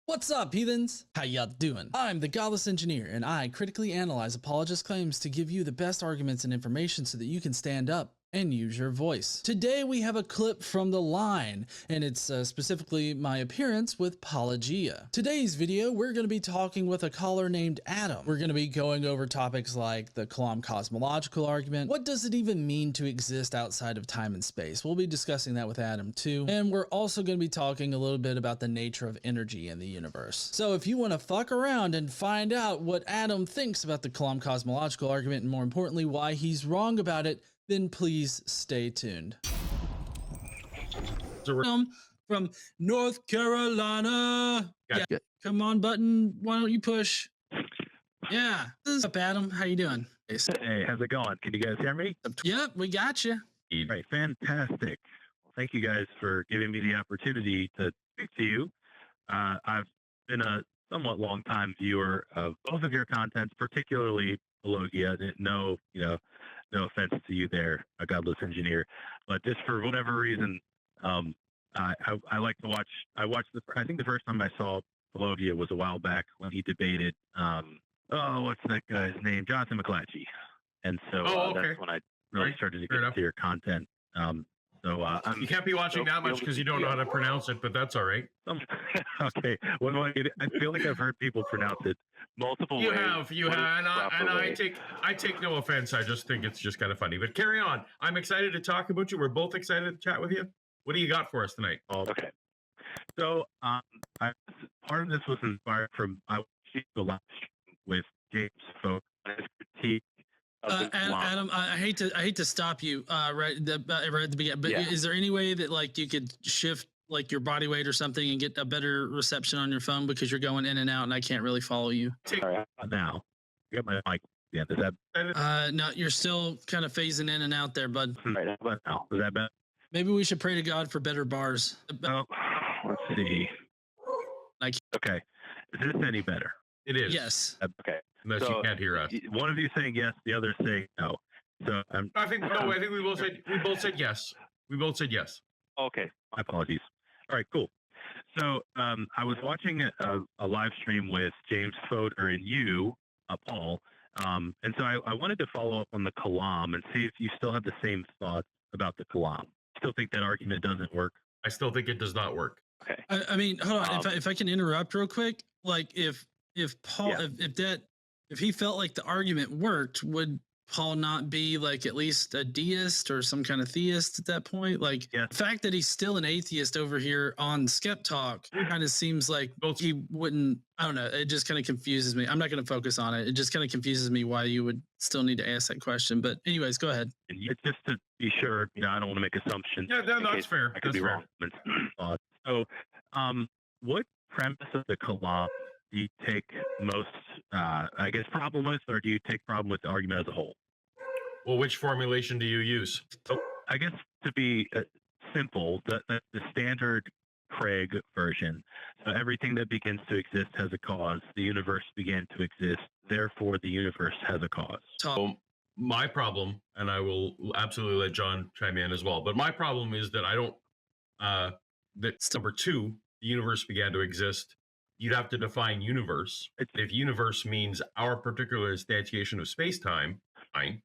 What's up, heathens? How y'all doing? I'm the Godless engineer, and I critically analyze apologist claims to give you the best arguments and information so that you can stand up and use your voice. Today we have a clip from the line, and it's specifically my appearance with Apologia. Today's video, we're going to be talking with a caller named Adam. We're going to be going over topics like the Kalam Cosmological Argument. What does it even mean to exist outside of time and space? We'll be discussing that with Adam too. And we're also going to be talking a little bit about the nature of energy in the universe. So if you want to fuck around and find out what Adam thinks about the Kalam Cosmological Argument, and more importantly, why he's wrong about it, then please stay tuned. From North Carolina. Gotcha. Yeah. Come on, button. Why don't you push? Yeah. What's up, Adam? How you doing? Hey, how's it going? Can you guys hear me? Yep, we got you. Right, fantastic. Well, thank you guys for giving me the opportunity to speak to you. I've been a somewhat long time viewer of both of your contents, particularly Apologia. No offense to you there, a Godless engineer, but just for whatever reason, I like to watch. I think the first time I saw Apologia was a while back when he debated. What's that guy's name? Jonathan McClatchy. And so that's when I really started to get into your content. You can't be watching that much because you don't know how to pronounce it, but that's all right. Okay. What do I feel like I've heard people pronounce it multiple ways. You have, and I take no offense. I just think it's just kind of funny. But carry on. I'm excited to talk about you. We're both excited to chat with you. What do you got for us tonight? Okay. So part of this was inspired from I watched the last with James Folk on his critique. Adam, I hate to stop you right at the beginning, but is there any way that like you could shift like your body weight or something and get a better reception on your phone, because you're going in and out and I can't really follow you? Now, you got my mic. Yeah, is that? No, you're still kind of phasing in and out there, bud. Right, how about now? Is that better? Maybe we should pray to God for better bars. Oh, let's see. Okay, is this any better? It is. Yes. Okay. Unless you can't hear us. One of you saying yes, the other saying no. So I think we both said yes. We both said yes. Okay, my apologies. All right, cool. So I was watching a live stream with James Fodor and you, Paul, and so I wanted to follow up on the Kalam and see if you still have the same thoughts about the Kalam. Still think that argument doesn't work? I still think it does not work. Okay. I mean, hold on. If I can interrupt real quick, like if Paul, if he felt like the argument worked, would Paul not be like at least a deist or some kind of theist at that point? Like the fact that he's still an atheist over here on Skep Talk kind of seems like he wouldn't. I don't know. It just kind of confuses me. I'm not going to focus on it. It just kind of confuses me why you would still need to ask that question. But anyways, go ahead. It's just to be sure. I don't want to make assumptions. Yeah, that's fair. I could be wrong. So, what premise of the Kalam do you take most, problem with, or do you take problem with the argument as a whole? Well, which formulation do you use? So, I guess to be simple, the standard Craig version. So everything that begins to exist has a cause. The universe began to exist. Therefore, the universe has a cause. So my problem, and I will absolutely let John chime in as well, but my problem is that I don't, that's number two, the universe began to exist. You'd have to define universe. If universe means our particular instantiation of space-time, fine.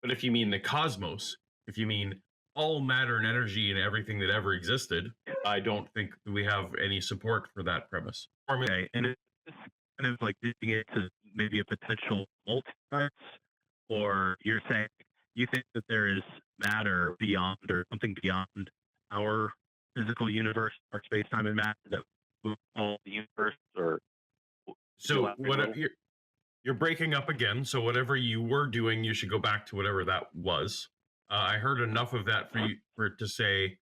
But if you mean the cosmos, if you mean all matter and energy and everything that ever existed, I don't think we have any support for that premise. Okay, and it's kind of like dipping into maybe a potential multiverse, or you're saying you think that there is matter beyond or something beyond our physical universe, our space-time and matter that we call the universe, or so whatever you're breaking up again. So whatever you were doing, you should go back to whatever that was. I heard enough of that for it to say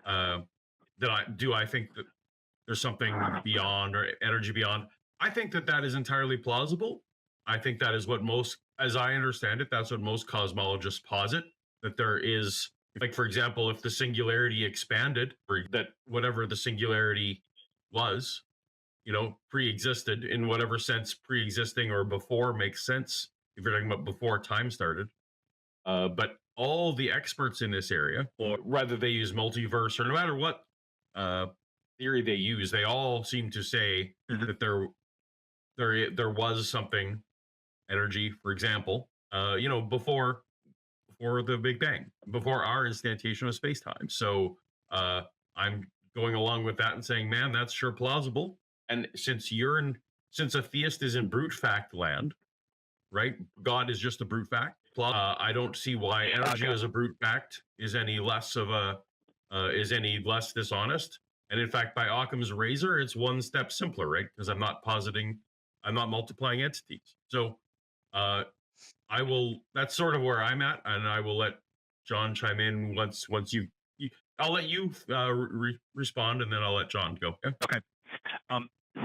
that I think that there's something beyond or energy beyond. I think that is entirely plausible. I think that is what most, as I understand it, that's what most cosmologists posit, that there is, like, for example, if the singularity expanded, or that whatever the singularity was, pre-existed in whatever sense pre-existing or before makes sense, if you're talking about before time started. But all the experts in this area, or whether they use multiverse or no matter what theory they use, they all seem to say that there was something, energy, for example, before the Big Bang, before our instantiation of space time. So I'm going along with that and saying, man, that's sure plausible. And since a theist is in brute fact land, right? God is just a brute fact. I don't see why energy as a brute fact is any less dishonest. And in fact, by Occam's razor, it's one step simpler, right? Because I'm not multiplying entities. So I will. That's sort of where I'm at, and I will let John chime in once I'll let you respond, and then I'll let John go. Okay.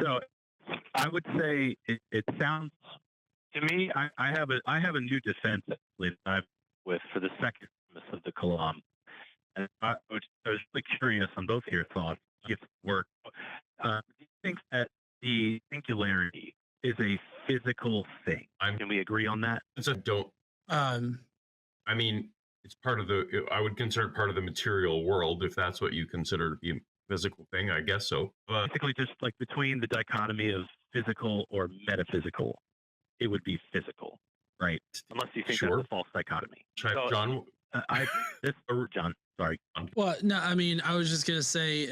So I would say it sounds to me. I have a new defense that I've with for the second premise of the Kalam, and I was really curious on both your thoughts. If it work, do you think that the singularity is a physical thing? Can we agree on that? I mean, it's part of the. I would consider it part of the material world, if that's what you consider to be a physical thing. I guess so. Basically, just like between the dichotomy of physical or metaphysical, it would be physical, right? Unless you think that's a false dichotomy. John, John, sorry. Well, no, I mean, I was just gonna say,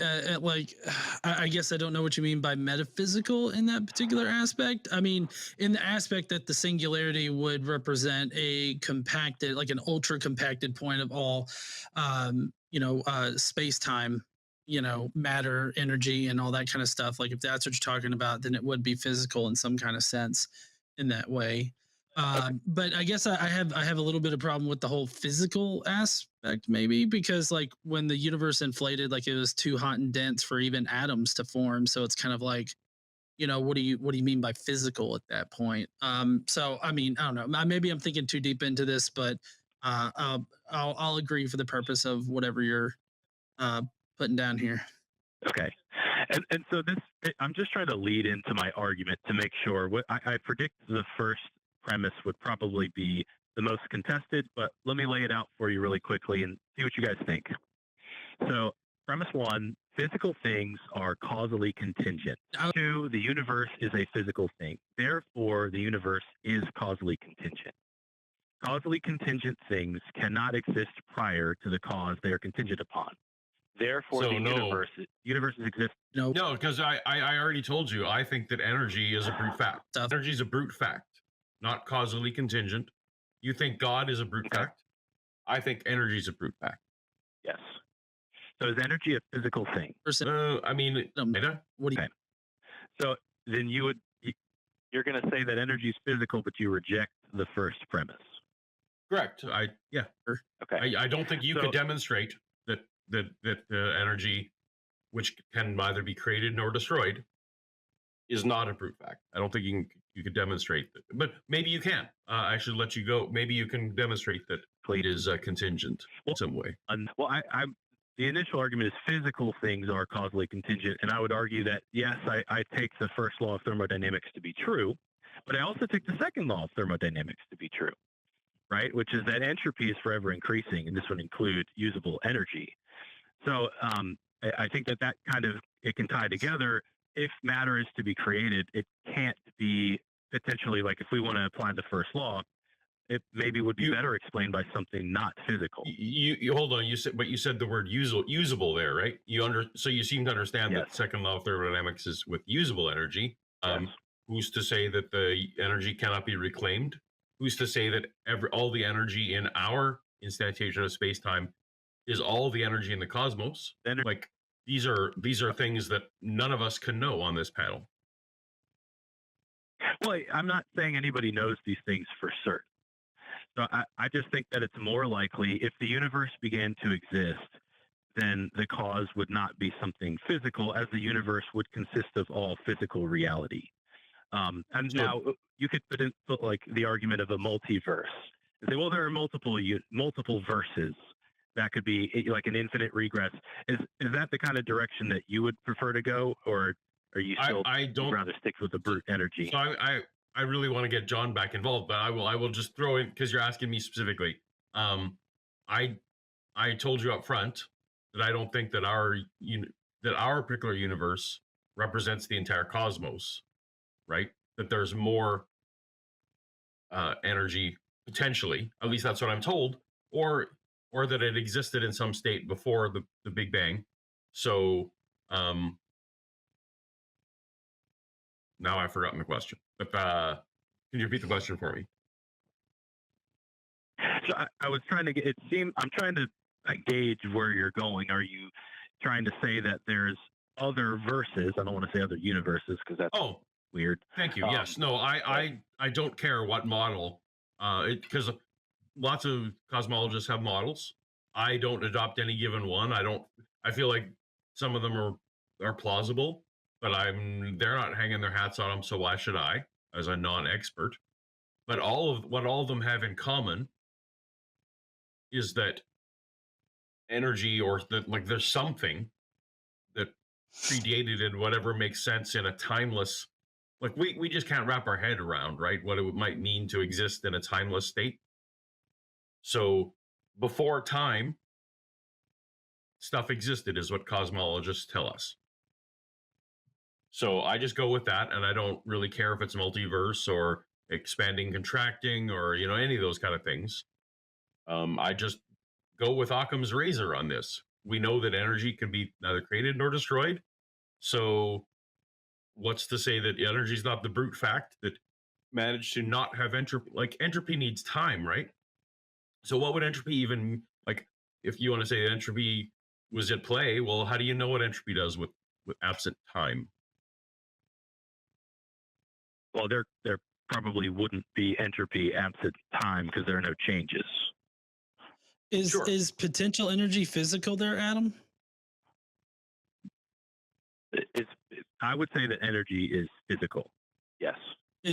I guess I don't know what you mean by metaphysical in that particular aspect. I mean, in the aspect that the singularity would represent a compacted, like an ultra compacted point of all, space time, matter, energy, and all that kind of stuff. Like, if that's what you're talking about, then it would be physical in some kind of sense in that way. But I guess I have a little bit of problem with the whole physical aspect, maybe, because like when the universe inflated, like it was too hot and dense for even atoms to form. So it's kind of like, what do you mean by physical at that point? So I mean, I don't know. Maybe I'm thinking too deep into this, but I'll agree for the purpose of whatever you're putting down here. Okay. And so I'm just trying to lead into my argument to make sure what I predict the first premise would probably be the most contested, but let me lay it out for you really quickly and see what you guys think. So premise one, physical things are causally contingent. Two, the universe is a physical thing. Therefore, the universe is causally contingent. Causally contingent things cannot exist prior to the cause they are contingent upon. Therefore, universes exist. No, because I already told you, I think that energy is a brute fact. Energy is a brute fact, not causally contingent. You think God is a brute fact? I think energy is a brute fact. Yes. So is energy a physical thing? I mean, what do you? So then you're going to say that energy is physical, but you reject the first premise. Correct. Okay. I don't think you could demonstrate that energy, which can neither be created nor destroyed, is not a brute fact. I don't think you could demonstrate that, but maybe you can. I should let you go. Maybe you can demonstrate that it is contingent in some way. The initial argument is physical things are causally contingent, and I would argue that yes, I take the first law of thermodynamics to be true, but I also take the second law of thermodynamics to be true, right? Which is that entropy is forever increasing, and this would include usable energy. So I think that kind of, it can tie together. If matter is to be created, it can't be potentially, like if we want to apply the first law, it maybe would be better explained by something not physical. You hold on. You said the word usable there, right? So you seem to understand that the second law of thermodynamics is with usable energy. Yes. Who's to say that the energy cannot be reclaimed? Who's to say that all the energy in our instantiation of space-time is all the energy in the cosmos? Like these are things that none of us can know on this panel. Well, I'm not saying anybody knows these things for certain. So I just think that it's more likely if the universe began to exist, then the cause would not be something physical, as the universe would consist of all physical reality. Now you could put like the argument of a multiverse. Say, well, there are multiple verses. That could be like an infinite regress. Is that the kind of direction that you would prefer to go, or are you still rather stick with the brute energy? So I really want to get John back involved, but I will just throw in, because you're asking me specifically. I told you up front that I don't think that our that our particular universe represents the entire cosmos, right? That there's more energy potentially, at least that's what I'm told, or that it existed in some state before the Big Bang. So now I've forgotten the question. But can you repeat the question for me? So I was trying to get. It seemed I'm trying to gauge where you're going. Are you trying to say that there's other verses? I don't want to say other universes because that's weird. Thank you. Yes. No. I don't care what model. Because lots of cosmologists have models. I don't adopt any given one. I feel like some of them are plausible, but they're not hanging their hats on them. So why should I, as a non-expert? But what all of them have in common is that energy, or that, like, there's something that predated it, whatever makes sense in a timeless, like, we just can't wrap our head around, right, what it might mean to exist in a timeless state. So before time, stuff existed, is what cosmologists tell us. So I just go with that, and I don't really care if it's multiverse or expanding, contracting, or any of those kind of things. I just go with Occam's razor on this. We know that energy can be neither created nor destroyed. So what's to say that energy is not the brute fact that managed to not have entropy? Like, entropy needs time, right? So what would entropy even, like, if you want to say that entropy was at play, well, how do you know what entropy does with absent time? Well, there probably wouldn't be entropy absent time because there are no changes. Is potential energy physical there, Adam? I would say that energy is physical. Yes. I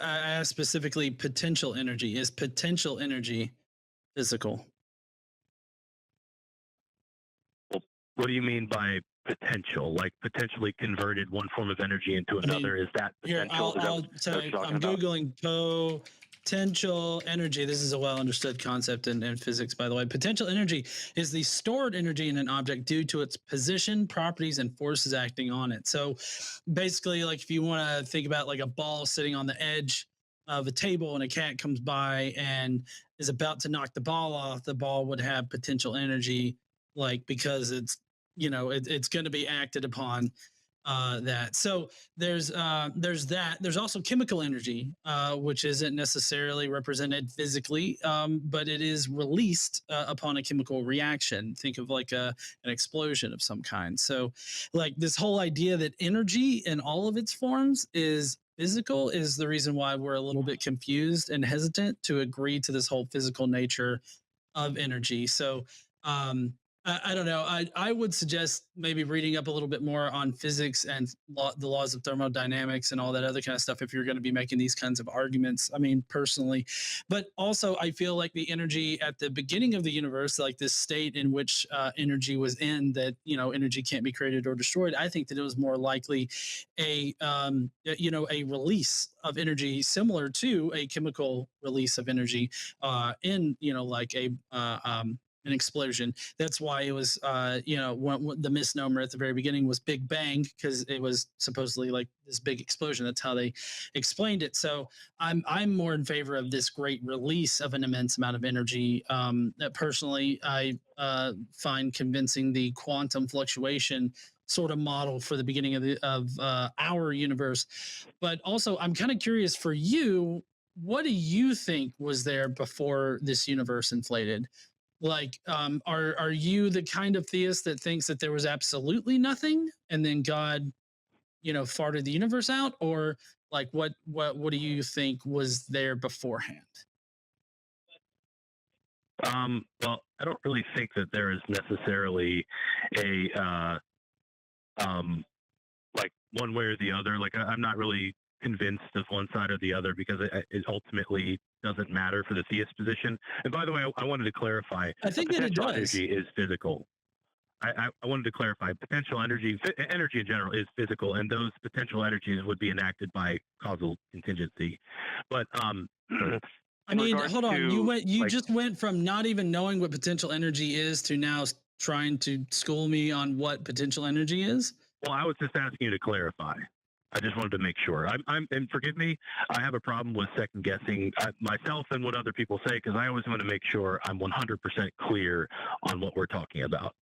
asked specifically potential energy. Is potential energy physical? Well, what do you mean by potential? Like potentially converted one form of energy into another? Is that potential? Here, I'll tell you, I'm Googling potential energy. This is a well understood concept in physics, by the way. Potential energy is the stored energy in an object due to its position, properties, and forces acting on it. So basically, like, if you want to think about like a ball sitting on the edge of a table and a cat comes by and is about to knock the ball off, the ball would have potential energy, like, because it's it's going to be acted upon that. So there's that. There's also chemical energy, which isn't necessarily represented physically, but it is released upon a chemical reaction. Think of like an explosion of some kind. So, like, this whole idea that energy in all of its forms is physical is the reason why we're a little bit confused and hesitant to agree to this whole physical nature of energy. So I don't know. I would suggest maybe reading up a little bit more on physics and the laws of thermodynamics and all that other kind of stuff if you're going to be making these kinds of arguments. I mean, personally, but also I feel like the energy at the beginning of the universe, like this state in which energy was in, that energy can't be created or destroyed. I think that it was more likely a release of energy similar to a chemical release of energy in like an explosion. That's why it was, the misnomer at the very beginning was Big Bang, because it was supposedly like this big explosion. That's how they explained it. So I'm more in favor of this great release of an immense amount of energy. Personally, I find convincing the quantum fluctuation sort of model for the beginning of our universe. But also, I'm kind of curious for you, what do you think was there before this universe inflated? Like, are you the kind of theist that thinks that there was absolutely nothing and then God, farted the universe out? Or like, what do you think was there beforehand? Well, I don't really think that there is necessarily a like one way or the other. Like, I'm not really convinced of one side or the other, because it ultimately doesn't matter for the theist position. And by the way, I wanted to clarify. I think that it does. Energy is physical. I wanted to clarify. Potential energy in general is physical, and those potential energies would be enacted by causal contingency. But I mean, hold on. You just went from not even knowing what potential energy is to now trying to school me on what potential energy is? Well, I was just asking you to clarify. I just wanted to make sure. And forgive me, I have a problem with second guessing myself and what other people say, because I always want to make sure I'm 100% clear on what we're talking about.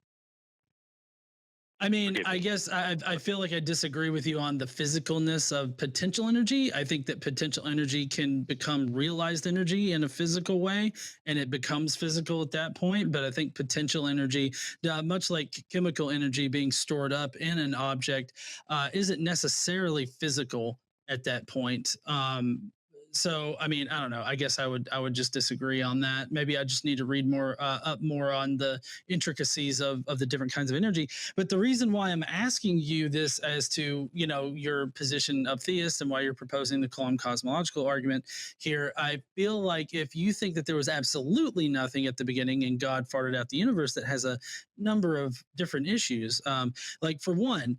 I mean, I guess I feel like I disagree with you on the physicalness of potential energy. I think that potential energy can become realized energy in a physical way, and it becomes physical at that point. But I think potential energy, much like chemical energy being stored up in an object, isn't necessarily physical at that point. So I mean, I don't know. I guess I would just disagree on that. Maybe I just need to read more up more on the intricacies of the different kinds of energy. But the reason why I'm asking you this as to, you know, your position of theist and why you're proposing the Kalam Cosmological Argument here, I feel like if you think that there was absolutely nothing at the beginning and God farted out the universe, that has a number of different issues. Like for one,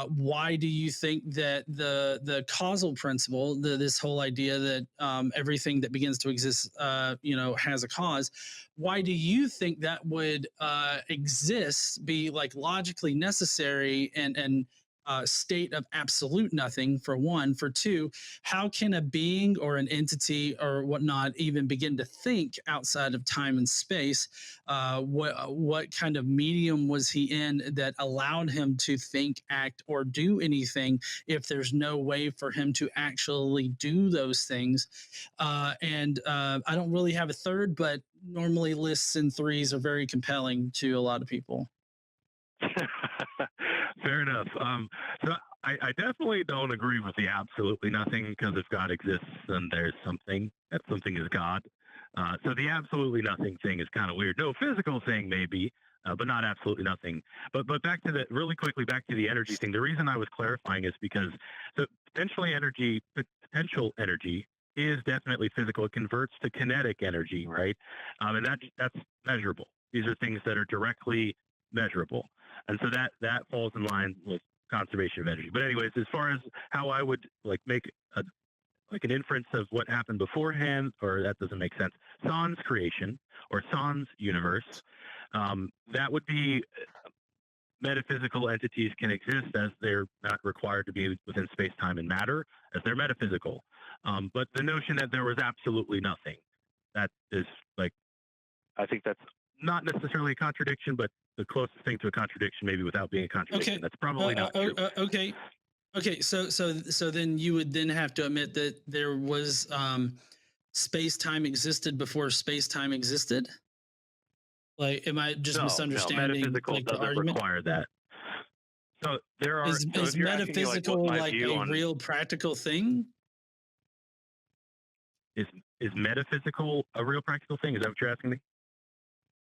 why do you think that the causal principle, this whole idea that everything that begins to exist, you know, has a cause? Why do you think that would exist, be like logically necessary, and state of absolute nothing, for one? For two, how can a being or an entity or whatnot even begin to think outside of time and space? What kind of medium was he in that allowed him to think, act, or do anything if there's no way for him to actually do those things? I don't really have a third, but normally lists in threes are very compelling to a lot of people. Fair enough. So I definitely don't agree with the absolutely nothing, because if God exists, then there's something. That something is God. So the absolutely nothing thing is kind of weird. No physical thing maybe, but not absolutely nothing. But back to the really quickly back to the energy thing. The reason I was clarifying is because potential energy is definitely physical. It converts to kinetic energy, right? And that's measurable. These are things that are directly measurable, and so that falls in line with conservation of energy. But anyways, as far as how I would like make an inference of what happened beforehand, or that doesn't make sense. Sans creation or sans universe, that would be metaphysical entities can exist as they're not required to be within space, time, and matter, as they're metaphysical. But the notion that there was absolutely nothing, that is like, I think that's not necessarily a contradiction, but the closest thing to a contradiction, maybe without being a contradiction. Okay. That's probably not true. Okay. So then you would then have to admit that there was space-time existed before space-time existed? Like, am I just misunderstanding? Metaphysical like, doesn't require that. So there are. Is metaphysical like a real practical thing? Is metaphysical a real practical thing? Is that what you're asking me?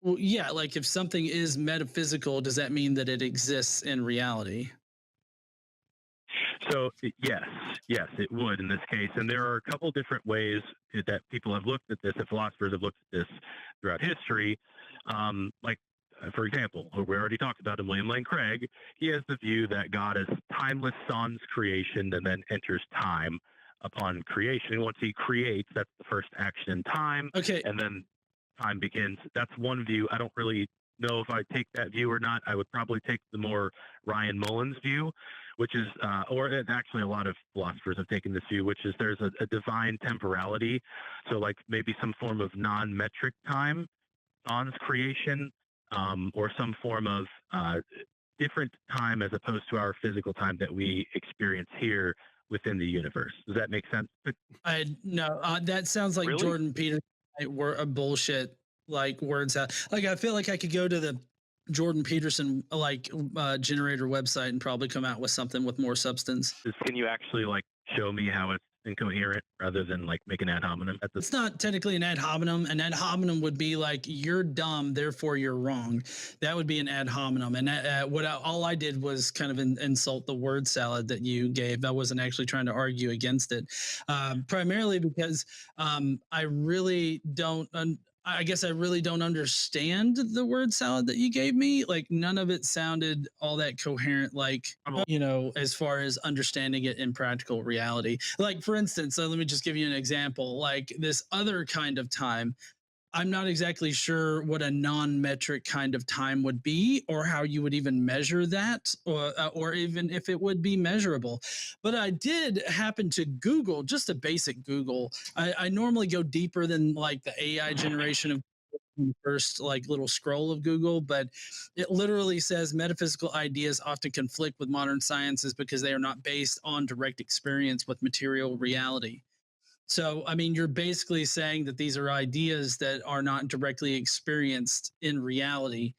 Well, yeah. Like, if something is metaphysical, does that mean that it exists in reality? So yes, it would in this case. And there are a couple different ways that people have looked at this, and philosophers have looked at this throughout history. For example, we already talked about him, William Lane Craig. He has the view that God is timeless sans creation and then enters time upon creation. And once he creates, that's the first action in time. Okay. And then time begins. That's one view. I don't really know if I take that view or not. I would probably take the more Ryan Mullins view, which is, or actually a lot of philosophers have taken this view, which is there's a divine temporality. So like maybe some form of non-metric time, sans creation, or some form of different time as opposed to our physical time that we experience here within the universe. Does that make sense? No, that sounds like Really? Jordan Peterson were a bullshit like words out. Like, I feel like I could go to the Jordan Peterson generator website and probably come out with something with more substance. Can you actually like show me how it's incoherent rather than like make an ad hominem? It's not technically an ad hominem. An ad hominem would be like, you're dumb, therefore you're wrong. That would be an ad hominem. And all I did was kind of insult the word salad that you gave. I wasn't actually trying to argue against it, primarily because I really don't. I guess I really don't understand the word salad that you gave me. Like, none of it sounded all that coherent, like, you know, as far as understanding it in practical reality. Like, for instance, let me just give you an example. Like, this other kind of time, I'm not exactly sure what a non-metric kind of time would be, or how you would even measure that, or even if it would be measurable. But I did happen to Google, just a basic Google. I normally go deeper than like the AI generation of first like little scroll of Google, but it literally says metaphysical ideas often conflict with modern sciences because they are not based on direct experience with material reality. So, I mean, you're basically saying that these are ideas that are not directly experienced in reality.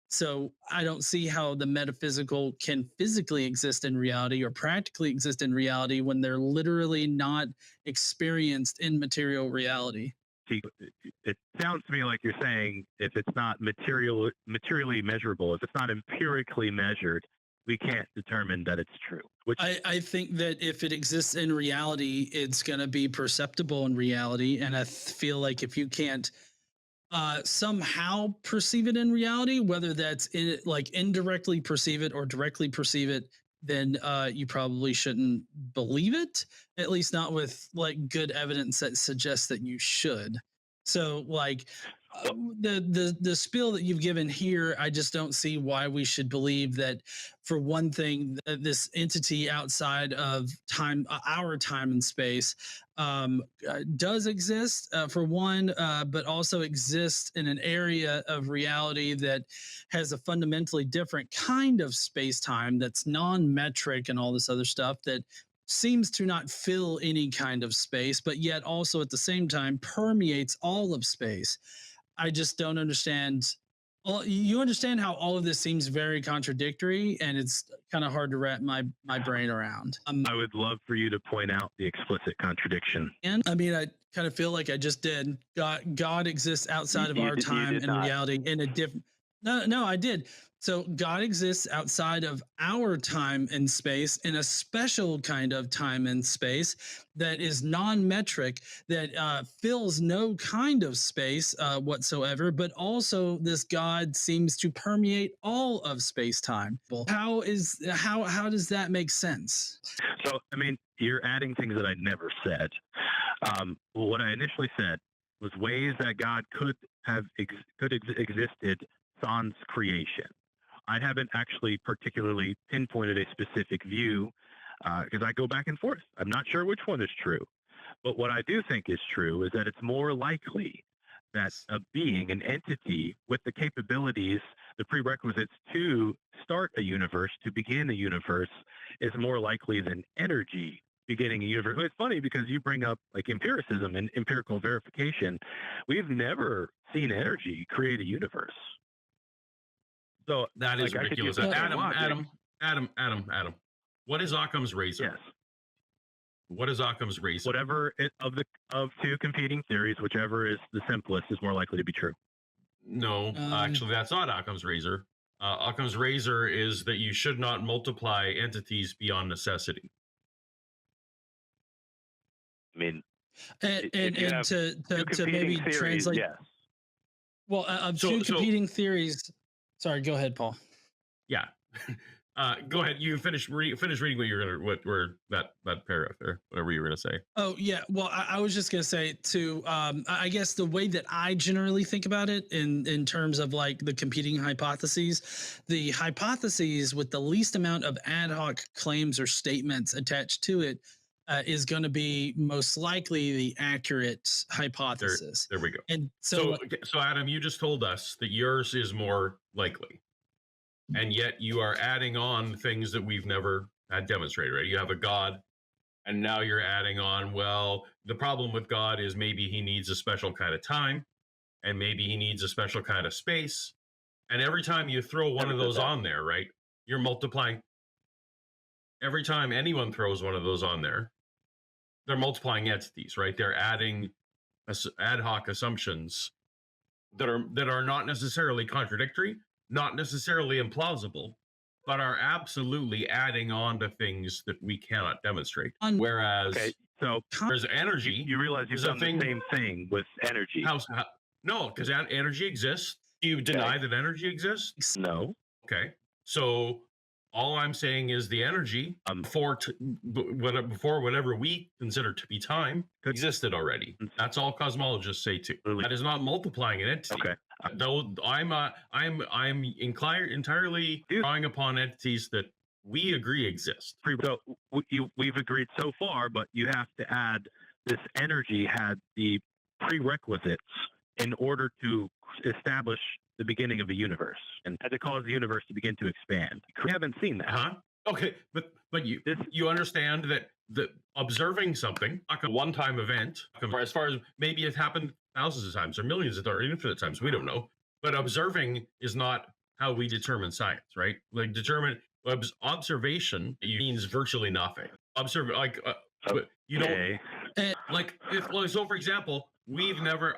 So, I don't see how the metaphysical can physically exist in reality or practically exist in reality when they're literally not experienced in material reality. See, it sounds to me like you're saying if it's not materially measurable, if it's not empirically measured, we can't determine that it's true. Which I think that if it exists in reality, it's going to be perceptible in reality. And I feel like if you can't somehow perceive it in reality, whether that's in like indirectly perceive it or directly perceive it, then you probably shouldn't believe it, at least not with like good evidence that suggests that you should. So like the spiel that you've given here, I just don't see why we should believe that. For one thing, this entity outside of time, our time and space, does exist, for one, but also exists in an area of reality that has a fundamentally different kind of space time that's non-metric and all this other stuff that seems to not fill any kind of space, but yet also at the same time permeates all of space. I just don't understand. Well, you understand how all of this seems very contradictory, and it's kind of hard to wrap my brain around. I would love for you to point out the explicit contradiction. And I mean, I kind of feel like I just did. God exists outside of our time and reality in a different. No, I did. So God exists outside of our time and space in a special kind of time and space that is non-metric, that fills no kind of space whatsoever, but also this God seems to permeate all of space-time. How does that make sense? So, I mean, you're adding things that I never said. What I initially said was ways that God could have existed sans creation. I haven't actually particularly pinpointed a specific view because I go back and forth. I'm not sure which one is true. But what I do think is true is that it's more likely that a being, an entity with the capabilities, the prerequisites to start a universe, to begin a universe, is more likely than energy beginning a universe. It's funny because you bring up like empiricism and empirical verification. We've never seen energy create a universe. So that is ridiculous. Adam. What is Occam's razor? Yes. What is Occam's razor? Whatever of two competing theories, whichever is the simplest, is more likely to be true. No, actually, that's not Occam's razor. Occam's razor is that you should not multiply entities beyond necessity. I mean, and to maybe theories, translate. Yes. Well, two competing theories. Sorry, go ahead, Paul. Yeah. Go ahead. You finish reading what you're gonna that paragraph there, whatever you were gonna say. Oh yeah. Well, I was just gonna say to I guess the way that I generally think about it in terms of like the competing hypotheses, the hypotheses with the least amount of ad hoc claims or statements attached to it is going to be most likely the accurate hypothesis. There we go. And so Adam, you just told us that yours is more likely. And yet you are adding on things that we've never had demonstrated, right? You have a God, and now you're adding on, well, the problem with God is maybe he needs a special kind of time, and maybe he needs a special kind of space. And every time you throw one of those on there, right, you're multiplying. Every time anyone throws one of those on there, they're multiplying entities, right? They're adding ad hoc assumptions that are not necessarily contradictory, not necessarily implausible, but are absolutely adding on to things that we cannot demonstrate. Whereas, so there's energy. You realize you've done the same thing with energy. No, because energy exists. Do you deny that energy exists? No. Okay. So All I'm saying is the energy before whatever we consider to be time existed already. That's all cosmologists say too. That is not multiplying an entity. Okay. Though I'm entirely drawing upon entities that we agree exist. So we've agreed so far, but you have to add this energy had the prerequisites in order to establish the beginning of the universe and had to cause the universe to begin to expand. We haven't seen that. Okay, but you understand that observing something, like a one-time event, as far as maybe it happened thousands of times or millions of times or infinite times, we don't know. But observing is not how we determine science, right? Like observation means virtually nothing. You don't like so for example, we've never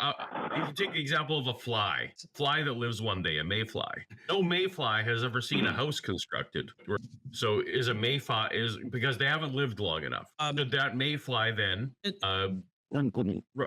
if you take the example of a fly that lives one day, a mayfly. No mayfly has ever seen a house constructed. So is a mayfly because they haven't lived long enough. Did that mayfly then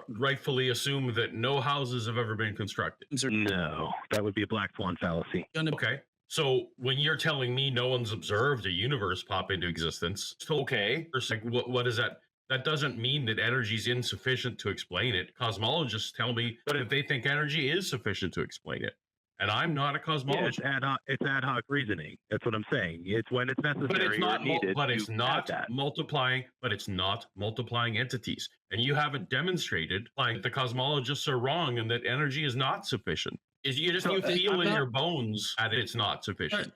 rightfully assume that no houses have ever been constructed? No, that would be a black swan fallacy. Okay. So when you're telling me no one's observed a universe pop into existence, okay, like what is that? That doesn't mean that energy is insufficient to explain it. Cosmologists tell me that they think energy is sufficient to explain it. And I'm not a cosmologist. Yeah, it's ad hoc reasoning. That's what I'm saying. It's when it's necessary but it's not, or needed. But it's not multiplying. But it's not multiplying entities. And you haven't demonstrated that the cosmologists are wrong and that energy is not sufficient. You feel in your bones that it's not sufficient.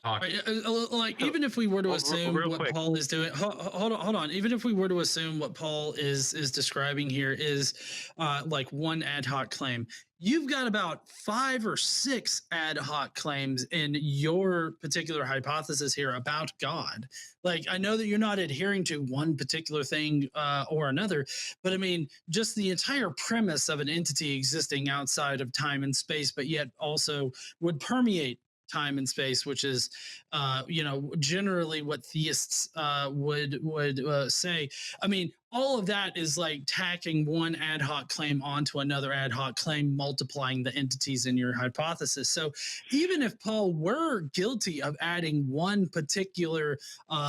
Even if we were to assume what Paul is doing, hold on. Even if we were to assume what Paul is describing here is like one ad hoc claim, you've got about 5 or 6 ad hoc claims in your particular hypothesis here about God. Like, I know that you're not adhering to one particular thing or another, but I mean, just the entire premise of an entity existing outside of time and space, but yet also would permeate time and space, which is, generally what theists would say. I mean, all of that is like tacking one ad hoc claim onto another ad hoc claim, multiplying the entities in your hypothesis. So even if Paul were guilty of adding one particular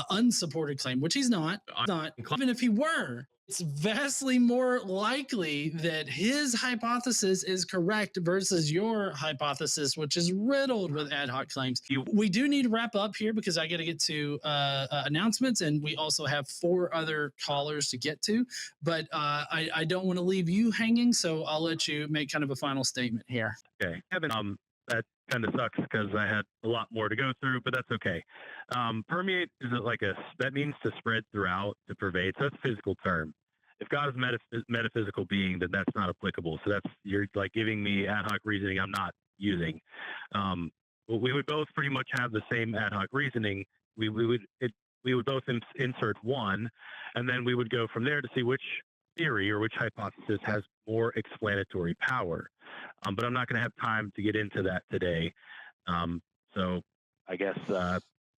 unsupported claim, which he's not, even if he were, it's vastly more likely that his hypothesis is correct versus your hypothesis, which is riddled with ad hoc claims. We do need to wrap up here because I got to get to announcements, and we also have 4 other callers to get to. But I don't want to leave you hanging, so I'll let you make kind of a final statement here. Okay, Kevin, that kind of sucks because I had a lot more to go through, but that's okay. Permeate is that means to spread throughout, to pervade. So that's a physical term. If God is metaphysical being, then that's not applicable. So you're like giving me ad hoc reasoning I'm not using. We would both pretty much have the same ad hoc reasoning. We would both insert one, and then we would go from there to see which theory or which hypothesis has more explanatory power. But I'm not going to have time to get into that today. So I guess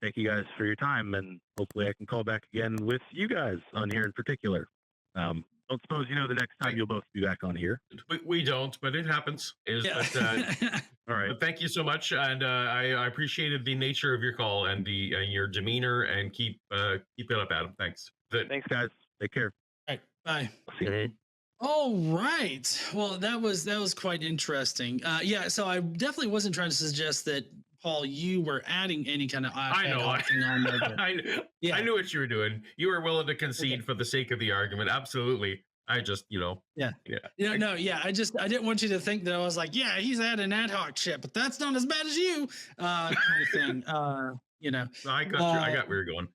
thank you guys for your time, and hopefully I can call back again with you guys on here in particular. Don't suppose the next time you'll both be back on here. We don't, but it happens. All right. But thank you so much, and I appreciated the nature of your call and your demeanor, and keep it up, Adam. Thanks. Thanks, guys. Take care. All right. Bye. See you. All right. Well, that was quite interesting. So I definitely wasn't trying to suggest that, Paul, you were adding any kind of I know. I knew what you were doing. You were willing to concede for the sake of the argument. Absolutely. I just, I didn't want you to think that I was like, yeah, he's adding ad hoc shit, but that's not as bad as you, kind of thing. I got where you're going.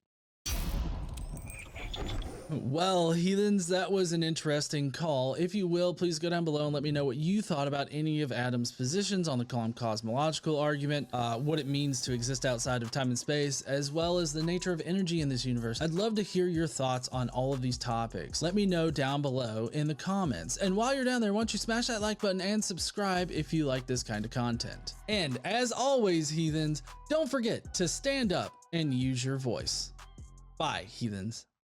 Well, heathens, that was an interesting call. If you will, please go down below and let me know what you thought about any of Adam's positions on the Kalam Cosmological Argument, what it means to exist outside of time and space, as well as the nature of energy in this universe. I'd love to hear your thoughts on all of these topics. Let me know down below in the comments. And while you're down there, why don't you smash that like button and subscribe if you like this kind of content. And as always, heathens, don't forget to stand up and use your voice. Bye, heathens.